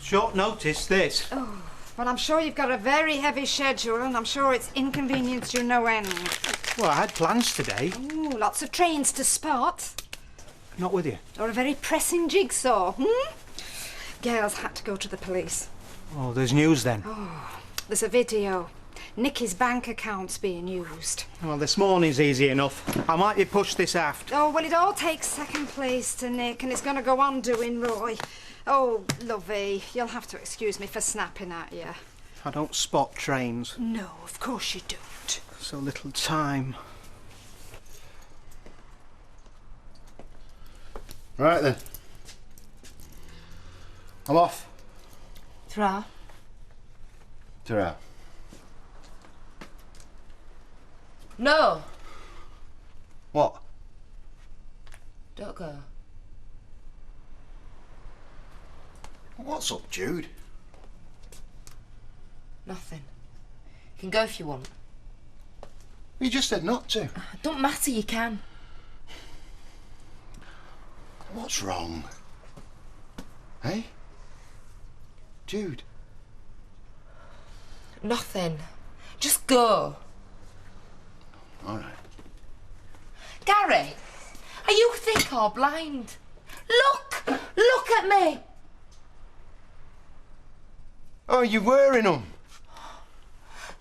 Short notice, this. Oh, well, I'm sure you've got a very heavy schedule, and I'm sure it's inconvenienced you no end. Well, I had plans today. Ooh, lots of trains to spot. Not with you. Or a very pressing jigsaw, Gail's had to go to the police. Oh, there's news then. Oh, there's a video. Nicky's bank account's being used. Well, this morning's easy enough. I might be pushed this aft. Oh, well, it all takes second place to Nick, and it's going to go on doing Roy. Oh, lovey, you'll have to excuse me for snapping at you. I don't spot trains. No, of course you don't. So little time. Right then. I'm off. Ta-ra. Ta-ra. No. What? Don't go. What's up, Jude? Nothing. You can go if you want. You just said not to. It don't matter, you can. What's wrong? Hey? Jude? Nothing. Just go. All right. Gary, are you thick or blind? Look! Look at me! Oh, you're wearing them?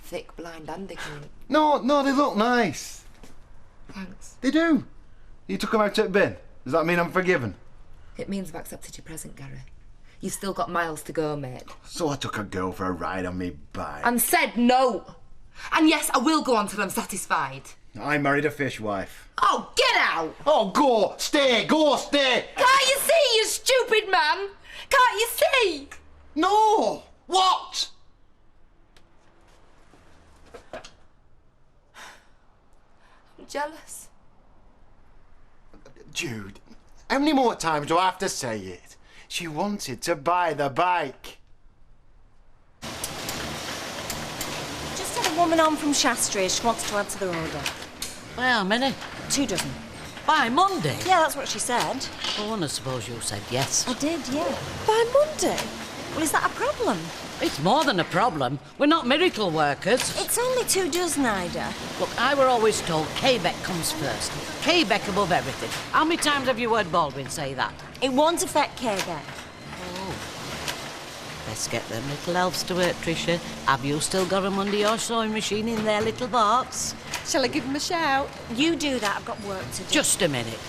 Thick, blind and ignorant. No, they look nice. Thanks. They do. You took them out to the bin. Does that mean I'm forgiven? It means I've accepted your present, Gary. You've still got miles to go, mate. So I took a girl for a ride on me bike. And said no! And yes, I will go on till I'm satisfied. I married a fishwife. Oh, get out! Oh, go! Stay! Go! Stay! Can't you see, you stupid man? Can't you see? No! What? I'm jealous. Jude, how many more times do I have to say it? She wanted to buy the bike. Just had a woman on from Shaftesbury. She wants to add to the order. How many? 2 dozen. By Monday? Yeah, that's what she said. Oh, and I suppose you said yes. I did, yeah. By Monday? Well, is that a problem? It's more than a problem. We're not miracle workers. It's only 2 dozen, Ida. Look, I were always told Quebec comes first. Quebec above everything. How many times have you heard Baldwin say that? It won't affect Quebec. Oh. Let's get them little elves to work, Tricia. Have you still got 'em under your sewing machine in their little box? Shall I give them a shout? You do that. I've got work to do. Just a minute.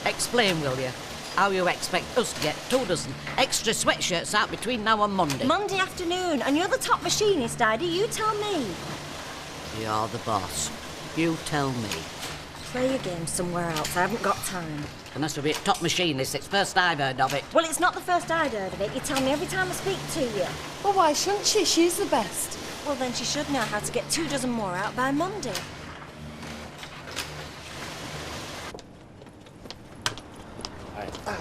Explain, will you? How you expect us to get 2 dozen extra sweatshirts out between now and Monday? Monday afternoon, and you're the top machinist, Ida. You tell me. You're the boss. You tell me. Play your game somewhere else. I haven't got time. Unless to be a top machinist, it's first I've heard of it. Well, it's not the first I'd heard of it. You tell me every time I speak to you. Well, why shouldn't she? She's the best. Well, then she should know how to get 2 dozen more out by Monday.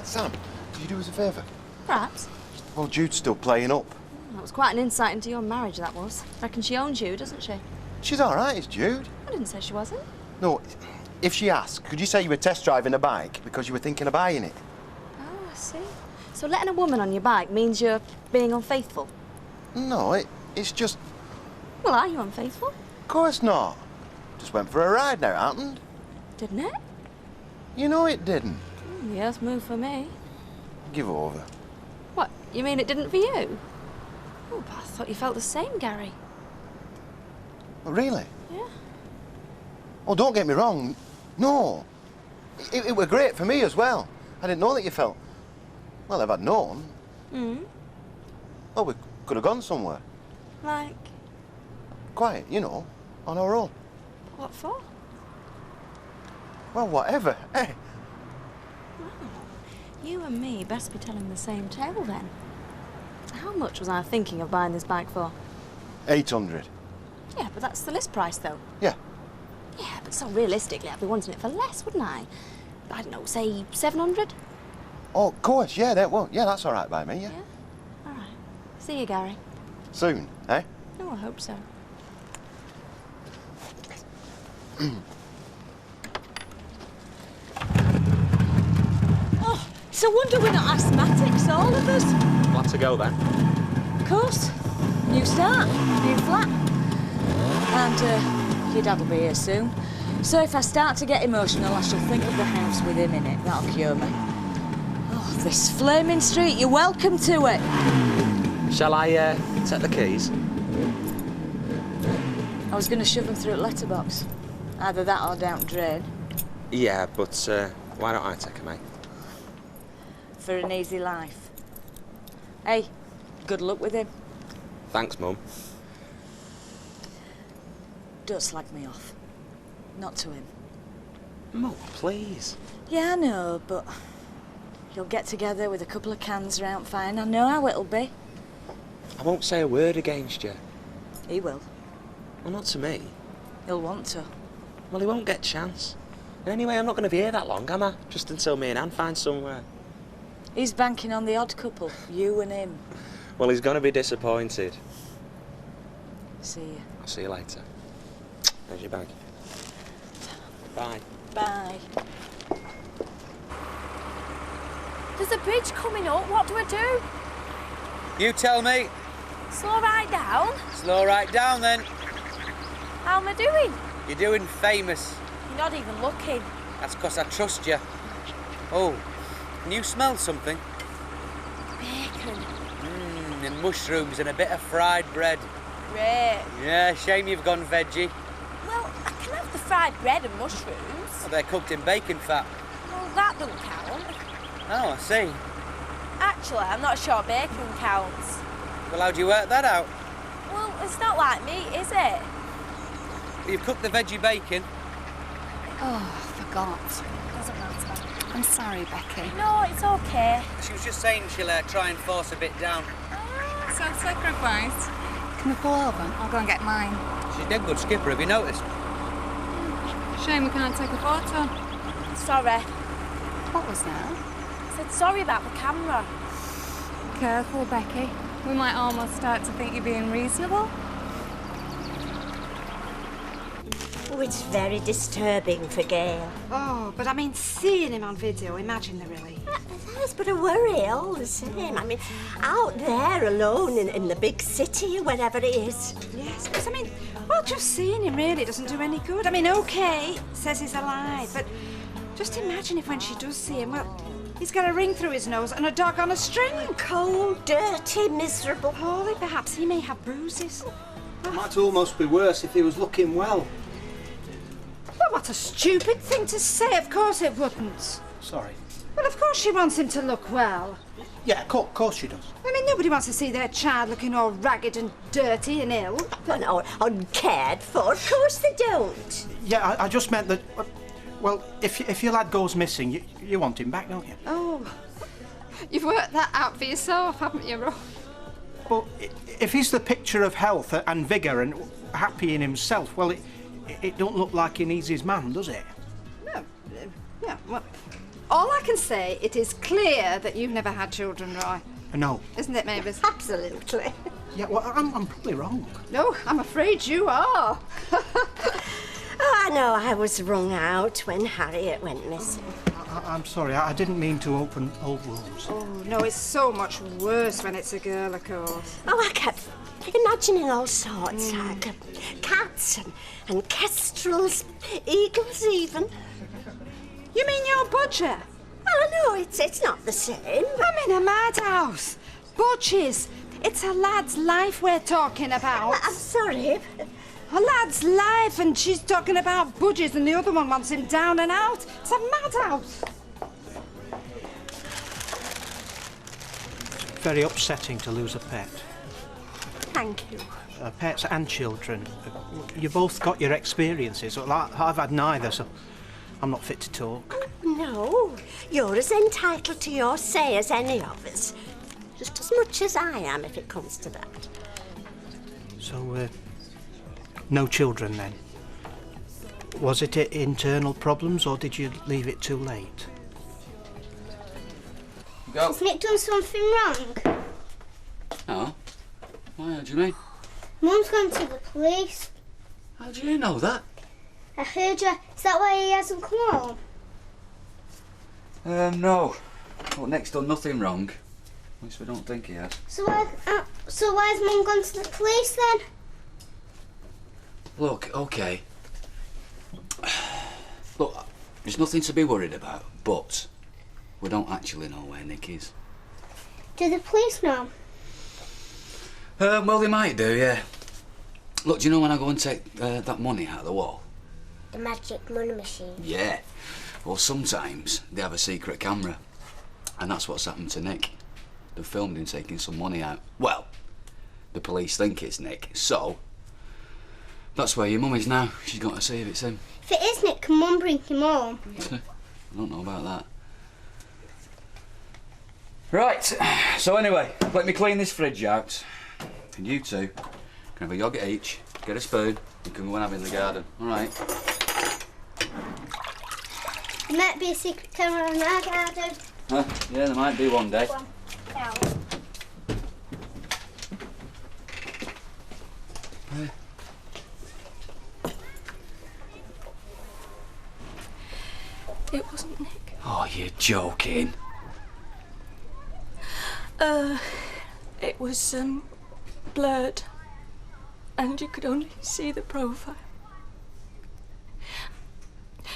Sam, could you do us a favour? Perhaps. Well, Jude's still playing up. That was quite an insight into your marriage, that was. Reckon she owns you, doesn't she? She's all right, is Jude. I didn't say she wasn't. No, if she asks, could you say you were test driving a bike because you were thinking of buying it? Oh, I see. So letting a woman on your bike means you're being unfaithful? No, it's just... Well, are you unfaithful? Of course not. Just went for a ride now, happened. Didn't it? You know it didn't. The earth moved for me. Give over. What, you mean it didn't for you? Oh, but I thought you felt the same, Gary. Oh, really? Yeah. Oh, don't get me wrong. No. It were great for me as well. I didn't know that you felt... Well, if I'd known... Well, we could have gone somewhere. Like, Quiet, you know, on our own. what for? Well, whatever. Hey, You and me best be telling the same tale then. How much was I thinking of buying this bike for? 800. Yeah, but that's the list price, though. Yeah. Yeah, but so realistically, I'd be wanting it for less, wouldn't I? I don't know, say 700? Oh, of course, yeah, that's all right by me, yeah. All right. See you, Gary. Soon, eh? Oh, I hope so. Oh, it's a wonder we're not asthmatics, all of us. Glad to go then. Of course. New start, new flat. And your dad will be here soon. So if I start to get emotional, I shall think of the house with him in it. That'll cure me. Oh, this flaming street, you're welcome to it. Shall I take the keys? I was going to shove them through a letterbox. Either that or down drain. Yeah, but why don't I take them, mate? For an easy life. Hey, good luck with him. Thanks, Mum. Don't slag me off. Not to him. Mum, please. Yeah, I know, but you'll get together with a couple of cans round fine. I know how it'll be. I won't say a word against you. He will. Well, not to me. He'll want to. Well, he won't get a chance. And anyway, I'm not going to be here that long, am I? Just until me and Anne find somewhere. He's banking on the odd couple, you and him. Well, he's going to be disappointed. See you. I'll see you later. There's your bag. Bye. Bye. There's a bridge coming up. What do I do? You tell me. Slow right down. Slow right down then. How am I doing? You're doing famous. You're not even looking. That's 'cause I trust you. Oh, can you smell something? Bacon. And mushrooms and a bit of fried bread. Great. Yeah, shame you've gone veggie. Well, I can have the fried bread and mushrooms. Oh, they're cooked in bacon fat. Well, that don't count. Oh, I see. Actually, I'm not sure bacon counts. Well, how do you work that out? Well, it's not like meat, is it? You've cooked the veggie bacon. Oh, I forgot. Doesn't matter. I'm sorry, Becky. No, it's okay. She was just saying she'll try and force a bit down. So sacrifice. Can we pull over? I'll go and get mine. She's a dead good skipper, have you noticed? Shame we can't take a photo. Sorry. What was that? I said sorry about the camera. Careful, Becky. We might almost start to think you're being reasonable. Oh, it's very disturbing for Gail. Oh, but I mean, seeing him on video, imagine the relief. Yes, but a worry all the same. I mean, out there alone in the big city or wherever it is. Yes, because I mean, well, just seeing him really doesn't do any good. I mean, okay, says he's alive, but just imagine if when she does see him, well, he's got a ring through his nose and a dog on a string. Cold, dirty, miserable. Poorly, perhaps he may have bruises. It might almost be worse if he was looking well. Well, what a stupid thing to say. Of course it wouldn't. Sorry. Well, of course she wants him to look well. Yeah, of course she does. I mean, nobody wants to see their child looking all ragged and dirty and ill. Or uncared for. Of course they don't. Yeah, I just meant that... Well, if your lad goes missing, you want him back, don't you? Oh, you've worked that out for yourself, haven't you, Rob? But if he's the picture of health and vigour and happy in himself, well, it don't look like he needs his man, does it? No. Yeah, well, all I can say, it is clear that you've never had children, Roy. No. Isn't it, Mavis? Absolutely. Yeah, well, I'm probably wrong. No, I'm afraid you are. Oh, I know I was wrung out when Harriet went missing. I'm sorry, I didn't mean to open old wounds. Oh, no, it's so much worse when it's a girl, of course. Oh, I kept imagining all sorts, like cats and kestrels, eagles even. You mean your butcher? Well, no, it's not the same. I'm in a madhouse. Butches. It's a lad's life we're talking about. I'm sorry. A lad's life, and she's talking about budgies, and the other one wants him down and out. It's a madhouse. Very upsetting to lose a pet. Thank you. Pets and children. You both got your experiences. Well, I've had neither, so I'm not fit to talk. No, you're as entitled to your say as any of us. Just as much as I am, if it comes to that. So, no children then? Was it internal problems, or did you leave it too late? Go. Has Nick done something wrong? No. Why, how do you mean? Mum's gone to the police. How do you know that? I heard you. Is that why he hasn't come home? No. Well, Nick's done nothing wrong. At least we don't think he has. So where's Mum gone to the police then? Look, OK. Look, there's nothing to be worried about, but we don't actually know where Nick is. Do the police know? Well, they might do, yeah. Look, do you know when I go and take that money out of the wall? The magic money machine. Yeah. Well, sometimes they have a secret camera. And that's what's happened to Nick. They filmed him taking some money out. Well, the police think it's Nick, so that's where your mum is now. She's got to see if it's him. If it is Nick, can Mum bring him home? I don't know about that. Right, so anyway, let me clean this fridge out. And you two can have a yoghurt each, get a spoon, and can go and have it in the garden. All right? There might be a secret camera in our garden. Huh? Yeah, there might be one day. One down. It wasn't Nick. Oh, you're joking. It was, blurred. And you could only see the profile.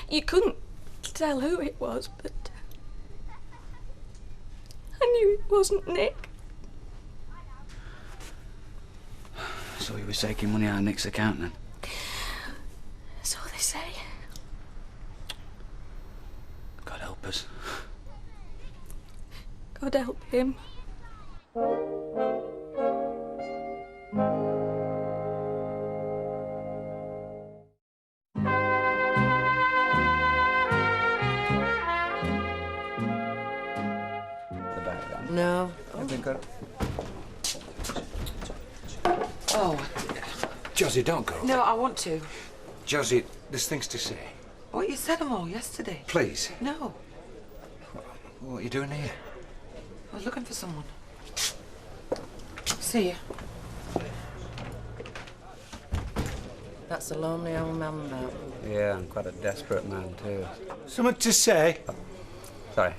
You couldn't tell who it was, but I knew it wasn't Nick. So he was taking money out of Nick's account then? So they say. God help us. God help him. No. Oh. Josie, don't go. No, I want to. Josie, there's things to say. Oh, you said them all yesterday. Please. No. What are you doing here? I was looking for someone. See you. That's a lonely old man, that. Yeah, and quite a desperate man, too. Something to say? Sorry.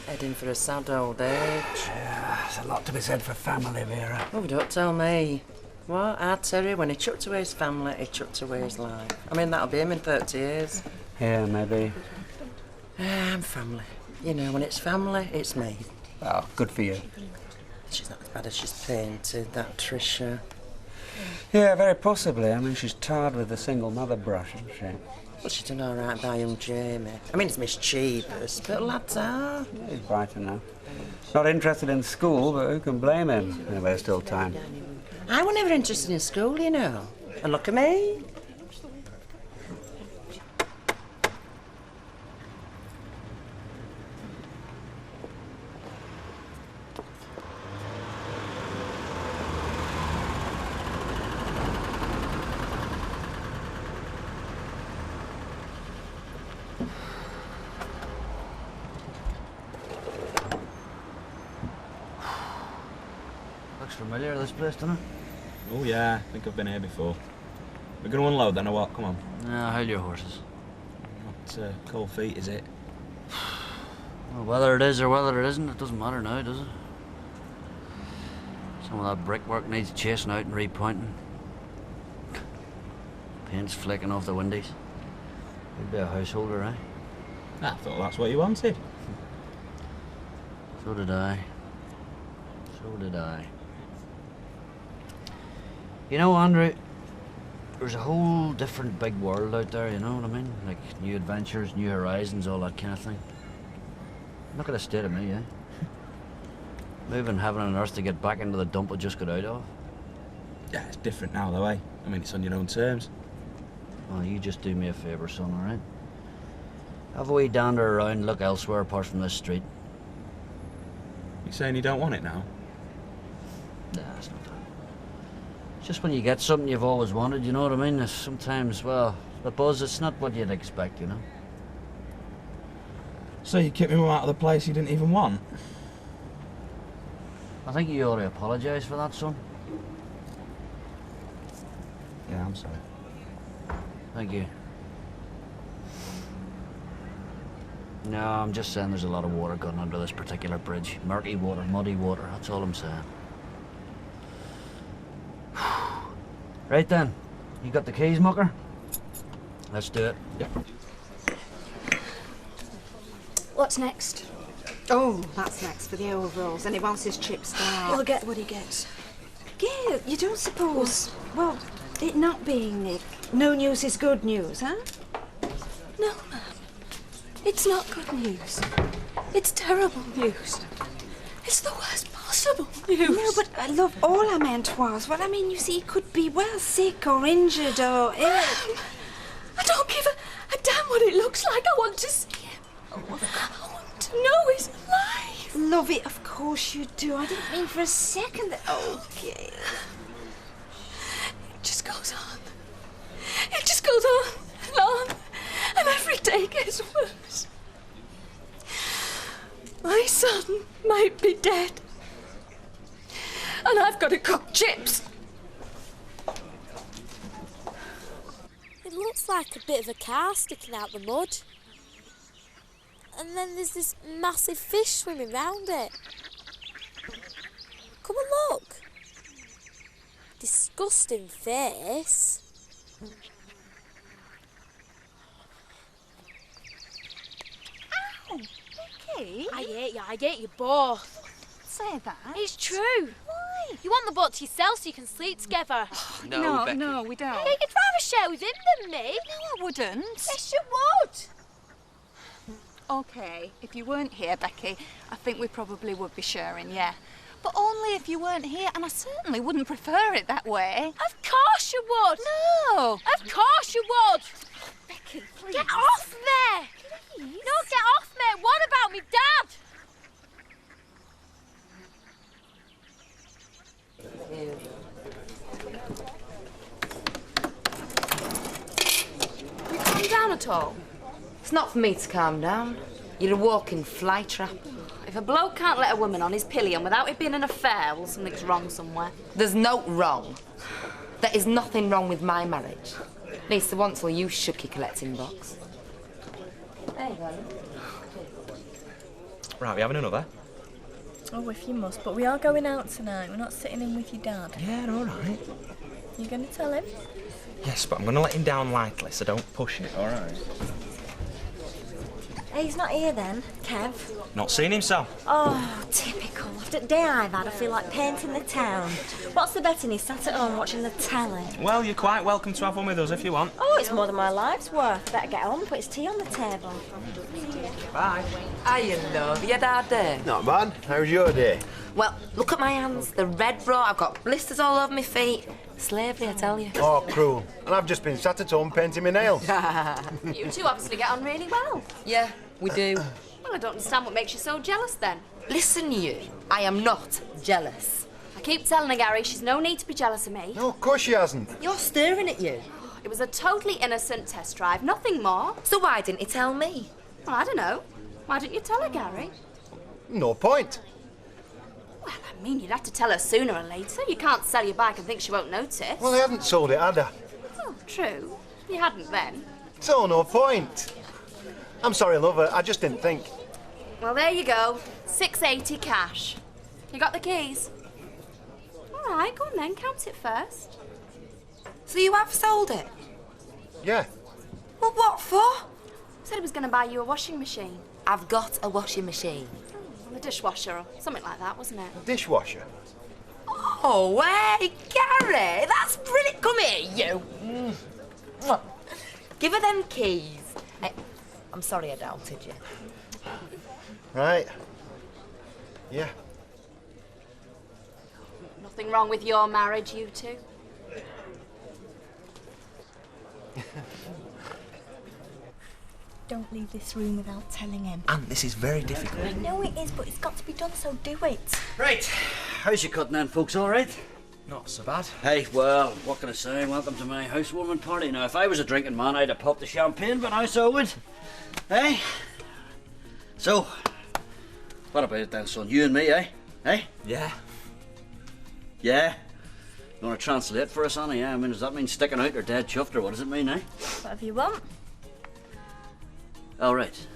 Heading for a sad old age. Yeah, there's a lot to be said for family, Vera. Oh, don't tell me. What? Our Terry, when he chucked away his family, he chucked away his life. I mean, that'll be him in 30 years. Yeah, maybe. I'm family. You know, when it's family, it's me. Oh, good for you. She's not as bad as she's painted, that Tricia. Yeah, very possibly. I mean, she's tarred with the single mother brush, isn't she? Well, she's done all right by young Jamie. I mean, it's mischievous, but lads are. Yeah, he's bright enough. Not interested in school, but who can blame him? Anyway, there's still time. I was never interested in school, you know. And look at me. Looks familiar, this place, doesn't it? Oh, yeah, I think I've been here before. We're going to unload then, or what? Come on. Nah, hold your horses. Not cold feet, is it? Well, whether it is or whether it isn't, it doesn't matter now, does it? Some of that brickwork needs chasing out and repointing. Paint's flicking off the windows. You'd be a householder, eh? I thought that's what you wanted. So did I. So did I. You know, Andrew, there's a whole different big world out there, you know what I mean? Like new adventures, new horizons, all that kind of thing. Look at the state of me, eh? Moving heaven and earth to get back into the dump I just got out of. Yeah, it's different now, though, eh? I mean, it's on your own terms. Well, you just do me a favour, son, all right? Have a wee dander around and look elsewhere apart from this street. You saying you don't want it now? Nah, it's not that. It's just when you get something you've always wanted, you know what I mean? Sometimes, well, the buzz, it's not what you'd expect, you know? So you kicked me out of the place you didn't even want? I think you ought to apologise for that, son. Yeah, I'm sorry. Thank you. No, I'm just saying there's a lot of water going under this particular bridge. Murky water, muddy water, that's all I'm saying. Right then, you got the keys, mucker? Let's do it. Yeah. What's next? Oh, that's next for the overalls. And he wants his chips there. He'll get what he gets. Gail, you don't suppose... Well, it not being Nick, no news is good news, huh? No, ma'am. It's not good news. It's terrible news. It's the worst possible news. No, but love, all I meant was, well, I mean, you see, he could be well sick or injured or ill. Ma'am, I don't give a damn what it looks like. I want to see him. I want to know he's alive. Love it, of course you do. I didn't mean for a second that... Oh, Gail. It just goes on. It just goes on and on. And every day gets worse. My son might be dead. And I've got to cook chips. It looks like a bit of a car sticking out the mud. And then there's this massive fish swimming round it. Come and look. Disgusting face. Ow, Vicky. I hate you both. Say that. It's true. Why? You want the boat to yourself so you can sleep together. No, Becky. No, we don't. Yeah, you'd rather share with him than me. No, I wouldn't. Yes, you would. OK, if you weren't here, Becky, I think we probably would be sharing, yeah. But only if you weren't here, and I certainly wouldn't prefer it that way. Of course you would. No. Of course you would. Becky, please. Get off me. Please. No, get off me. What about me dad? You calm down at all? It's not for me to calm down. You're a walking fly trap. If a bloke can't let a woman on his pillion without it being an affair, well, something's wrong somewhere. There's no wrong. There is nothing wrong with my marriage. Needs to want till you shook your collecting box. There you go. Right, we having another? Oh, if you must, but we are going out tonight. We're not sitting in with your dad. Yeah, all right. You going to tell him? Yes, but I'm going to let him down lightly, so don't push it, all right? Hey, he's not here then, Kev. Not seen him, Sam. Oh, typical. After the day I've had, I feel like painting the town. What's the betting? He's sat at home watching the telly. Well, you're quite welcome to have one with us if you want. Oh, it's more than my life's worth. Better get on, put his tea on the table. Bye. Hiya, love. You had a hard day? Not bad. How's your day? Well, look at my hands. They're red raw. I've got blisters all over my feet. Slavery, I tell you. Oh, cruel. And I've just been sat at home painting my nails. You two obviously get on really well. Yeah, we do. Well, I don't understand what makes you so jealous then. Listen, you. I am not jealous. I keep telling her, Gary, she's no need to be jealous of me. No, of course she hasn't. You're staring at you. It was a totally innocent test drive, nothing more. So why didn't you tell me? Well, I don't know. Why didn't you tell her, Gary? No point. Well, I mean, you'd have to tell her sooner or later. You can't sell your bike and think she won't notice. Well, I hadn't sold it, had I? Oh, true. You hadn't then. So, no point. I'm sorry, lover. I just didn't think. Well, there you go. $6.80 cash. You got the keys? All right, go on then. Count it first. So you have sold it? Yeah. Well, what for? Said he was going to buy you a washing machine. I've got a washing machine. A dishwasher or something like that, wasn't it? A dishwasher? Oh, hey, Gary, that's brilliant. Come here, you. Give her them keys. Hey, I'm sorry I doubted you. Right. Yeah. Nothing wrong with your marriage, you two? Don't leave this room without telling him. And this is very difficult. I know it is, but it's got to be done, so do it. Right. How's your cutting then, folks? All right? Not so bad. Hey, well, what can I say? Welcome to my housewarming party. Now, if I was a drinking man, I'd have popped the champagne, but now so would. Hey? So, what about it then, son? You and me, eh? Hey? Yeah. Yeah? You want to translate for us, Annie? Yeah? I mean, does that mean sticking out or dead chuffed, or what does it mean, eh? Whatever you want. All right.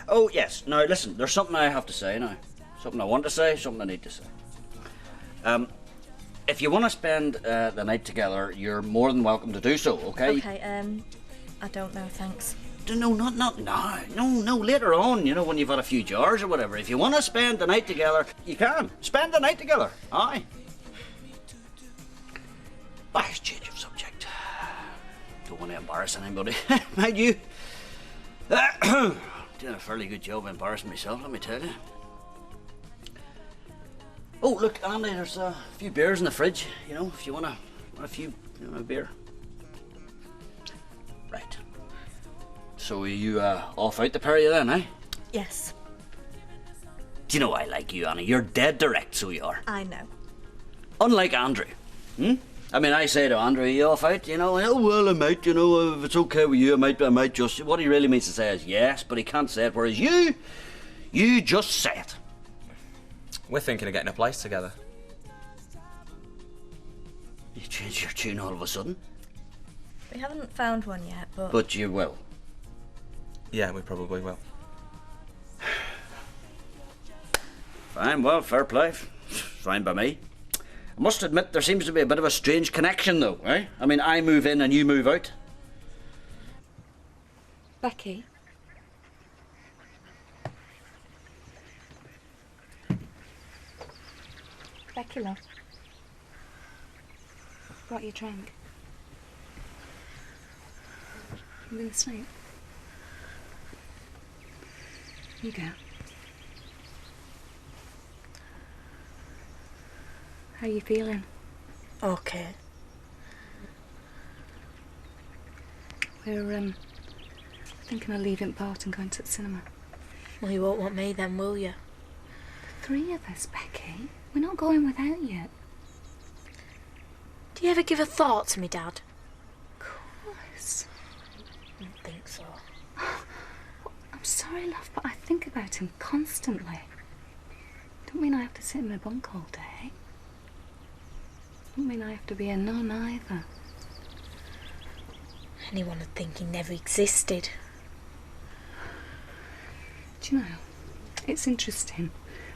Oh, yes. Now, listen, there's something I have to say now. Something I want to say, something I need to say. If you want to spend the night together, you're more than welcome to do so, okay? Okay, I don't know, thanks. No, not now. No, later on, you know, when you've had a few jars or whatever. If you want to spend the night together, you can. Spend the night together, aye. Nice change of subject. Don't want to embarrass anybody. Mind you. Doing a fairly good job embarrassing myself, let me tell you. Oh, look, Andy, there's a few beers in the fridge, you know, if you want a few, you know, a beer. Right. So are you off out the pair of you then, eh? Yes. Do you know I like you, Annie? You're dead direct, so you are. I know. Unlike Andrew. I mean, I say to Andrew, are you off out? You know, oh, well, I might, you know, if it's okay with you, I might just... What he really means to say is yes, but he can't say it, whereas you just say it. We're thinking of getting a place together. You changed your tune all of a sudden? We haven't found one yet, but... But you will. Yeah, we probably will. Fine, well, fair play. Fine by me. I must admit there seems to be a bit of a strange connection though, eh? I mean, I move in and you move out. Becky? Becky, love. Brought you a drink. You been asleep? You go. How are you feeling? Okay. We're thinking of leaving Bart and going to the cinema. Well, you won't want me then, will you? The three of us, Becky. We're not going without you. Do you ever give a thought to me, Dad? Of course. I don't think so. I'm sorry, love, but I think about him constantly. Don't mean I have to sit in my bunk all day. Don't mean I have to be a nun either. Anyone would think he never existed. Do you know, it's interesting,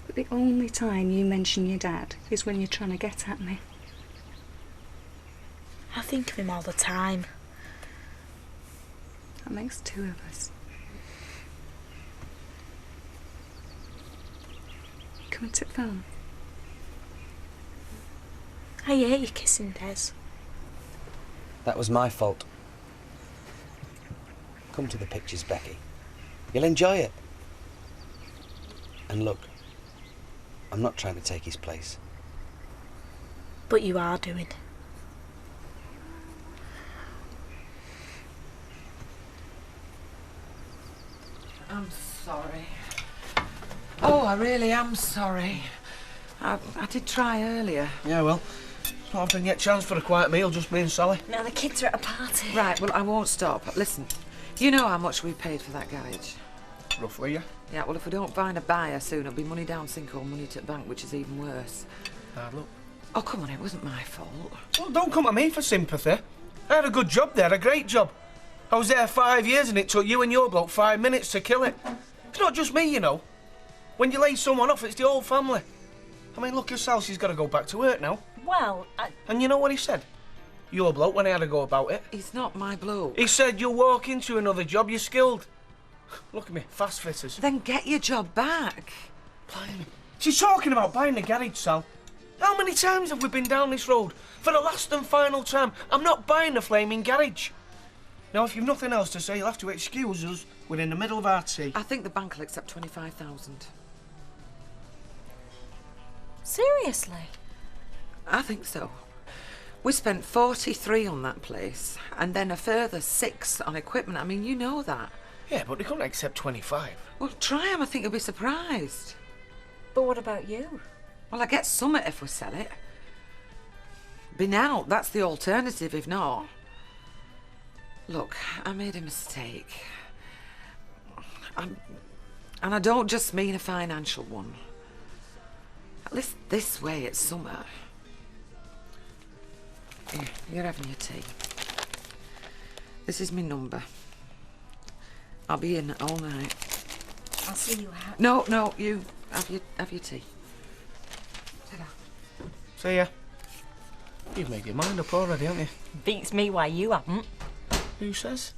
but the only time you mention your dad is when you're trying to get at me. I think of him all the time. That makes two of us. You coming to film? I hate you kissing Des. That was my fault. Come to the pictures, Becky. You'll enjoy it. And look, I'm not trying to take his place. But you are doing. I'm sorry. Oh, I really am sorry. I did try earlier. Yeah, well, it's not often get chance for a quiet meal, just me and Sally. Now the kids are at a party. Right, well, I won't stop. Listen, you know how much we paid for that garage? Roughly, yeah. Yeah, well, if we don't find a buyer soon, it'll be money down sink or money to the bank, which is even worse. Hard luck. Oh, come on, it wasn't my fault. Well, don't come to me for sympathy. I had a good job there, a great job. I was there 5 years and it took you and your bloke 5 minutes to kill it. It's not just me, you know. When you lay someone off, it's the whole family. I mean, look at Sal, she's got to go back to work now. Well, And you know what he said? Your bloke, when I had to go about it. He's not my bloke. He said you'll walk into another job, you're skilled. Look at me, fast fitters. Then get your job back. Blimey. She's talking about buying the garage, Sal. How many times have we been down this road? For the last and final time, I'm not buying the flaming garage. Now, if you've nothing else to say, you'll have to excuse us. We're in the middle of our tea. I think the bank will accept 25,000. seriously? I think so. We spent 43 on that place, and then a further 6 on equipment. I mean, you know that. Yeah, but they couldn't accept 25. Well, try 'em. I think you'll be surprised. But what about you? Well, I get summit if we sell it. Been out, that's the alternative, if not. Look, I made a mistake. And I don't just mean a financial one. At least this way it's summer. Here, you're having your tea. This is my number. I'll be in all night. I'll see you out. No, you have your tea. See ya. You've made your mind up already, haven't you? Beats me why you haven't. Who says?